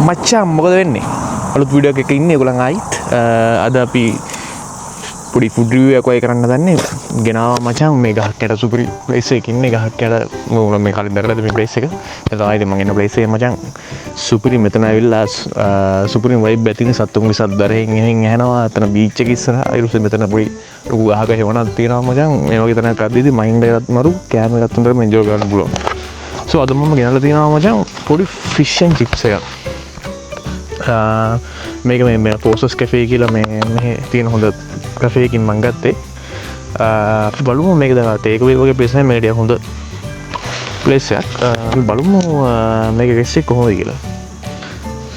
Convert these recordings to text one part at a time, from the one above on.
මච්චා මොකද වෙන්නේ අලුත් වීඩියෝ එකක ඉන්නේ ඒගොල්ලන් ආයිත් අද අපි පොඩි ෆුඩ් රිවිව් එකක් ඔය කරන්න දන්නේ ගෙනාවා මචං මේ ගහක් යට සුපිරි ප්ලේස් එකක ඉන්නේ ගහක් යට මම මේ කලින් දැකලාද මේ ප්ලේස් එක ඒක තමයි ඉතින් මම එන ප්ලේස් එක මචං සුපිරි මෙතන ඇවිල්ලා සුපිරි වයිබ් ඇතින් සත්තුන්ගේ සද්දරෙන් එහෙන් ඇහෙනවා අතන බීච් එක ඉස්සරහා ඊට මෙතන පොඩි ලොකු ගහක හේවණක් තියෙනවා මචං මේ වගේ තැනක් අද්දීදී මයින්ඩ් එකත් මරු කැම එකත් හොඳට එන්ජොයි කරන්න පුළුවන් සෝ අද මම ගෙනල්ලා තියෙනවා මචං පොඩි ෆිෂ් ඇන් චිප්ස් එකක් මේක මේ පෝසස් කැෆේ කියලා මේ තියෙන හොඳ කැෆේ එකකින් මම ගත්තේ බලමු මේක දැන් ටේක් අවේ වගේ ප්ලේස් එකක් මේක ටික හොඳ ප්ලේස් එකක් බලමු මේක රෙසිපි කොහොමද කියලා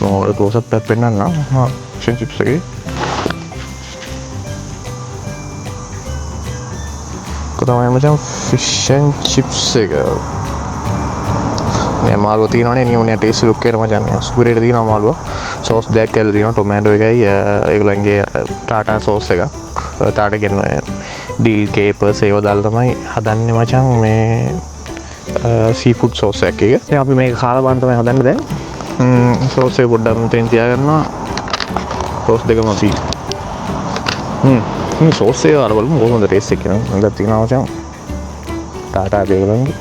මම ඔයාලට ක්ලෝස් අප් එකක් පෙන්නන්නම් ෆිෂ් ඇන් චිප්ස් එකේ කොහොමද මචං ෆිෂ් ඇන් චිප්ස් එක මේ මාළුව තියෙනවනේ නියුනේ ටේස්ට් ලුක් එක මචං සුපිරියට තියෙනවා මාළුව සෝස් දෙකක් කියලා තියෙනවා ටොමැටෝ එකයි ඒගොල්ලන්ගේ ටාටා සෝස් එක ටාටා කියන්නේ ඩීල් කේපර්ස් ඒව දාලා තමයි හදන්නේ මචං මේ සී ෆුඩ් සෝස් එකක් එක. දැන් අපි මේක කාලා බලන්න තමයි හදන්නේ දැන්. සෝස් එක පොඩ්ඩක් මෙතෙන් තියාගන්නවා. සෝස් දෙකම අපි. මේ සෝස් එක අර බලමු කොහොමද ටේස්ට් එක කියන්නේ. හොඳක් තියෙනවා මචං. ටාටා ඒගොල්ලන්ගේ.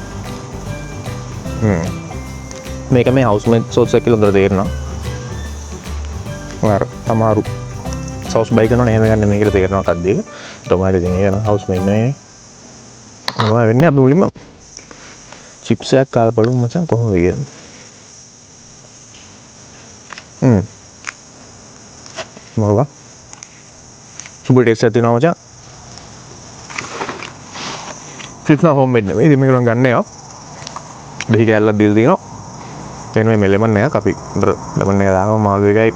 මේක මේ හවුස් මේඩ් සෝස් එක කියලා හොඳට තේරෙනවා. වර අමාරු සෝස් බයි කරනවා එහෙම ගන්න මේකට තේරෙනවා කද්ද එක. ටොමැටෝ ඉතින් ඒක හවුස් මේඩ් නෙවෙයි. මොනවා වෙන්නේ අපි මුලින්ම චිප්ස් එකක් කාලා බලමු මචං කොහොමද කියන්නේ. මොකද? සුපර් ටේස්ට් එකක් තියෙනවා මචං. චිප්ස් නා හෝම් මේඩ් නෙවෙයි. ඉතින් මේක නම් ගන්න යා. දෙහි කැල්ලක් දීලා තියෙනවා. එන්නේ මේ ලෙමන් එකක් අපි ලෙමන් එක දානවා මාළු එකයි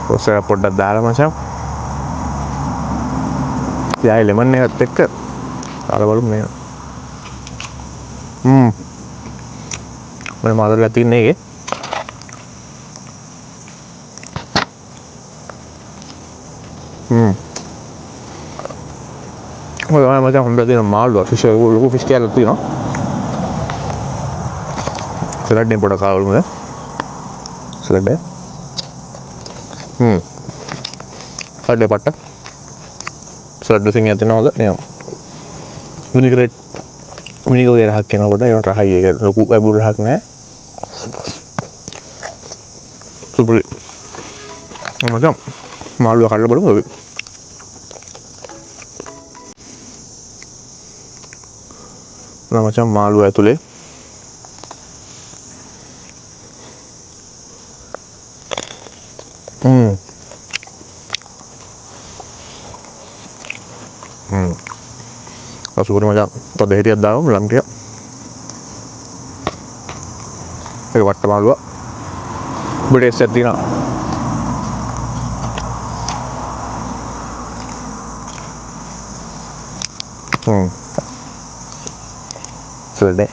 සෝස් එක පොඩ්ඩක් දාලා මචං. යායි ලෙමන් එකත් එක්ක කාලා බලමු මේක. මම මාළුව එකක් තින්නේ ඒකේ. ඔය මචං හොඳ දෙන මාළුව ෆිෂ් එක ලොකු ෆිෂ් කැල්ලක් තියෙනවා. සලාඩ් එක පොඩක් කාලා බලමු. සලාඩ් එක. සලාඩ් එක පට්ට. සලාඩ් ඩ්‍රෙසින් එකක් තියෙනවද? නෑ. විනිගරේට් විනිගරේ රහක් කරනකොට ඒකට රහයි ඒක ලොකු බබුල් රහක් නෑ. සුපරි. මචං මාළුව කඩලා බලමු අපි. මචං මාළුව ඇතුලේ සුපිරි මචං තව දෙහිටියක් දාමු ලම් ටික ඒක වට්ට මාළුව බඩේස් එකක් තියෙනවා සල්ඩේ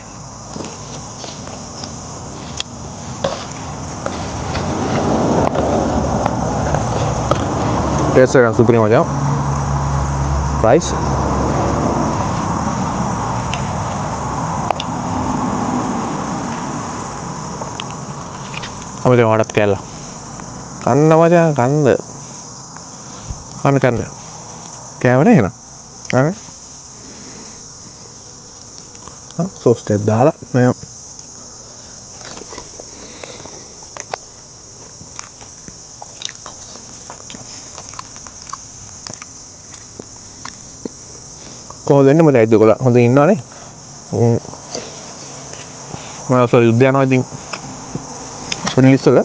ටේස්ට් එක සුපිරි මචං ප්‍රයිස් අපිට වඩාත් කැල්ලා කන්න මචං කන්න කෑවනේ එහෙනම් හරි සෝස් ටික දාලා මේ කොහොමද වෙන්නේ මට ඇයිද ඔයගොල්ලෝ හොඳින් ඉන්නවනේ මම සෝ යුද්ධ යනවා ඉතින් සොනිලිස්වල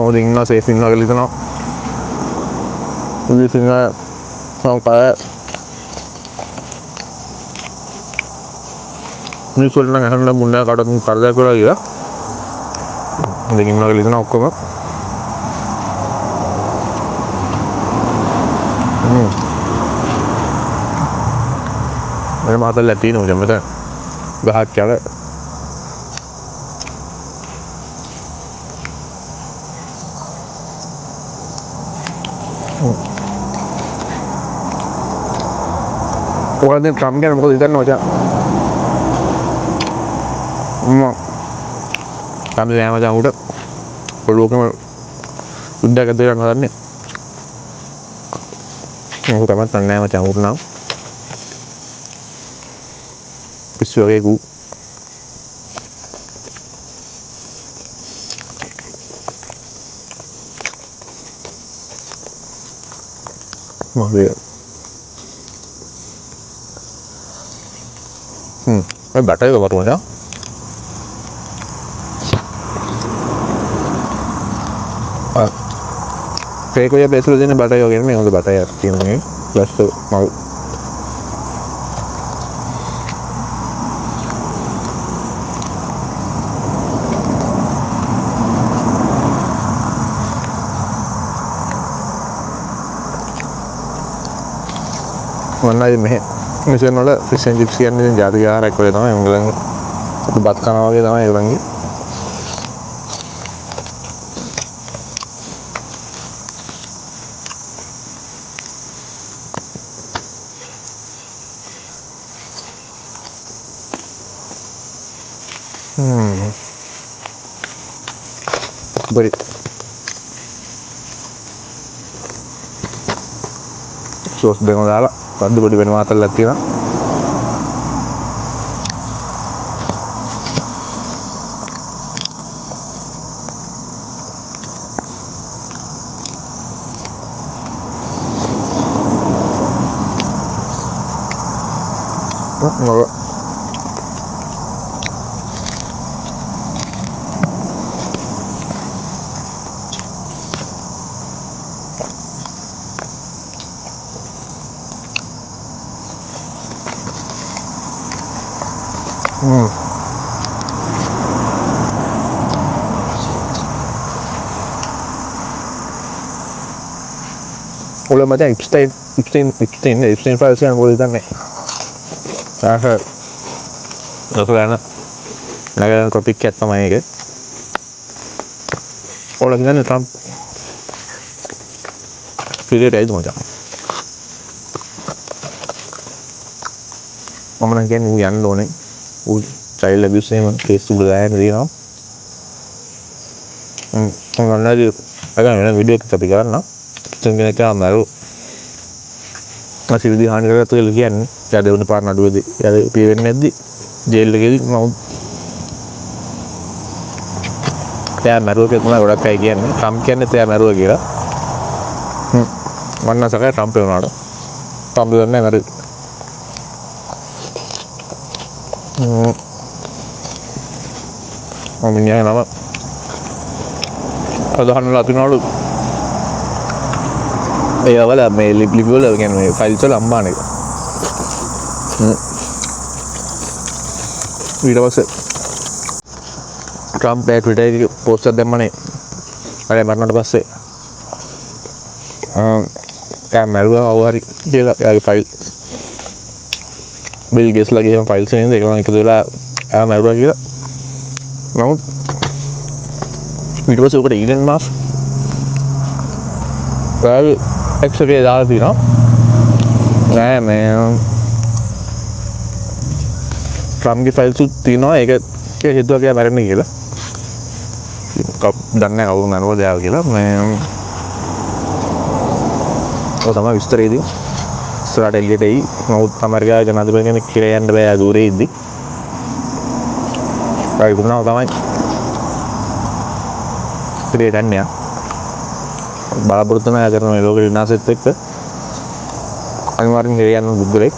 හොඳින් ඉන්නවා සේෆ් ඉන්නවා කියලා හිතනවා හොඳින් ඉන්නවා සංකාය මිනිස්සුන්ට නම් අහන්න මුන්නා කාටවත් කරදර කරලා කියලා හොඳින් ඉන්නවා කියලා හිතනවා ඔක්කොම මම මාතල් ලැතිනෝ ජමත ගහක් කියලා ඔයාලෙන් ට්‍රම් ගැන මොකද හිතන්නේ මචං Kami nෑ මචං උඩ ඔලුවකම උඩ ඇතුලේ යනවා දන්නේ. මොකද තමයි නෑ මචං උඩ නම්. පිස්සු වගේ කු. මොකද ඔය බටර් එක වරුම මචං. Kayak ya besok ini batai oke ini untuk batai ya ini plus tuh mau mana ini misalnya nolak fish and chips ini jadi ya rekor itu yang bilang bat kana lagi sama yang bilang beri sos dengan lala tadi beri beri mata latina nggak Udah macam Epstein files yang boleh tanya. Saya karena naga copycat sama ya kan. Orang kan Trump pilih itu macam. Orang kan yang loh nih, child abuse yang case tu berlayan ni no. Orang lagi agak video kita pikirkan no. Kita kamera masih di handle itu legian ada untuk partner dua di ada pilihan di jail lagi mau tiap maru ke mana orang kayak gini Trump kian tiap maru lagi lah mana sekarang Trump yang ada Trump itu mana maru omnya nama ada handle lagi nalu ya wala may libel again may file so lamba nih video was Trump Twitter post ada mana ada mana pas kamera awal dia lagi file Bill Gates lagi yang file sini deh kalau kita kamera lagi lah namun video was udah Elon Musk well extra ke ज़्यादा थी ना मैं Trump की file तीनों एक के हितों के बारे में गिला कब डरने का वो मैंने वो दिया गिला मैं वो समय इस तरह थी स्ट्रैटेजी थी मैं अमेरिका जनाधिपति के किराया अंडे पे दूरी थी भाई घूमना होता मैं क्रिएट अंडे බලාපොරොත්තු නැහැ කරන මේ ලෝක විනාශෙත් එක්ක අනිවාර්යෙන් හෙරියන්න බුද්ධලෙක්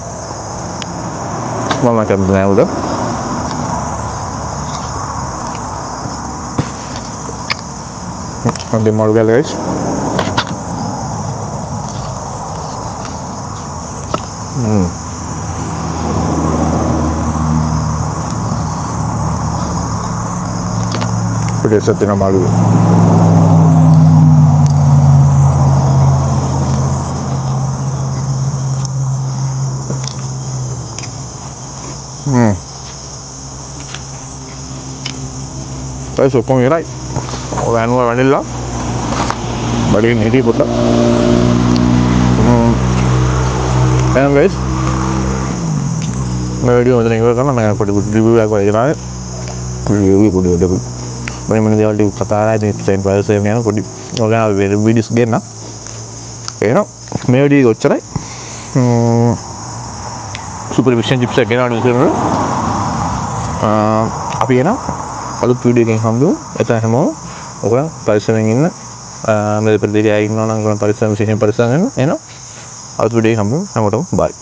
මම කැමති නැහැ උඩ අන්තිම මොල් ගල් guys Udah setengah malu Saya sokong ini right orang luar vanilla balik ini pula guys video macam ni kan nak aku review aku aja review මොන දේවල් ටික කතා කරලා ඉතින් පරිසරයෙන් යන පොඩි ඔයාලා වීඩියෝස් ගන්න. එහෙනම් මේ වීඩියෝ එක ඔච්චරයි. සුපර් විෂන් චිප්ස් එක ගෙනාවු ඉතින් අපි එනවා අලුත් වීඩියෝ එකකින් හම්බෙමු. එතන හැමෝම ඔයගොල්ලන් පරිසරයෙන් ඉන්න මේ ප්‍රදේශයේ ඉන්නවා නම් ඔයගොල්ලන් පරිසර විශේෂයෙන් පරිසරයෙන් එනවා. අලුත් වීඩියෝ එකකින් හම්බෙමු. හැමෝටම බයි.